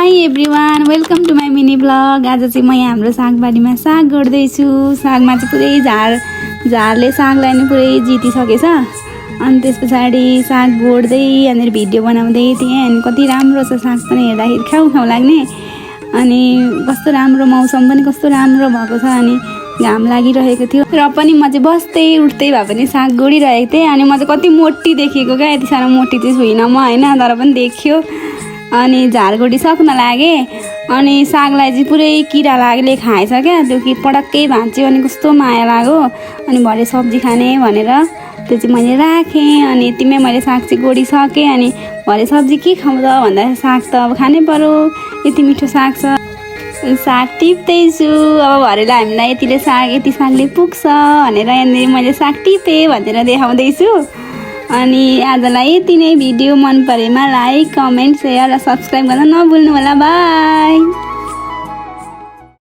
High everyone, welcome to my mini blog. आज चाहिँ म यहाँ हाम्रो सागबारीमा साग गोड्दैछु। सागमा चाहिँ पुरै झारले सागलाई नै पुरै जितिसकेछ। अनि त्यस पछाडि साग गोड्दै अनि भिडियो बनाउँदै थिएँ। अनि कति राम्रो छ साग पनि हेर्दाखेरि खाउ खाउ लाग्ने। अनि कस्तो राम्रो मौसम पनि कस्तो राम्रो भएको छ। अनि घाम लागिरहेको थियो र पनि म चाहिँ बस्दै उठ्दै भए पनि साग गोडिरहेको थिएँ। अनि म चाहिँ कति मोटी देखेको क्या, यति साह्रो मोटी चाहिँ छुइनँ म होइन, तर पनि देखियो। अनि झारगोडी सक्न लागे अनि सागलाई चाहिँ पुरै किरा लागेले खाएछ क्या। त्यो कि पडक्कै भाँच्यो अनि कस्तो माया लाग्यो। अनि भरे सब्जी खाने भनेर त्यो चाहिँ मैले राखेँ। अनि यतिमै मैले साग चाहिँ गोडिसकेँ। अनि भरे सब्जी के खाउँ त भन्दा साग त अब खानै पर्यो, यति मिठो साग छ। साग टिप्दैछु। अब भरेलाई हामीलाई यतिले साग यति सागले पुग्छ भनेर यहाँनिर मैले साग टिपेँ भनेर देखाउँदैछु। अनि आजलाई यति नै। भिडियो मन परेमा लाइक, कमेन्ट, सेयर र सब्सक्राइब गर्न नभुल्नु होला। बाई।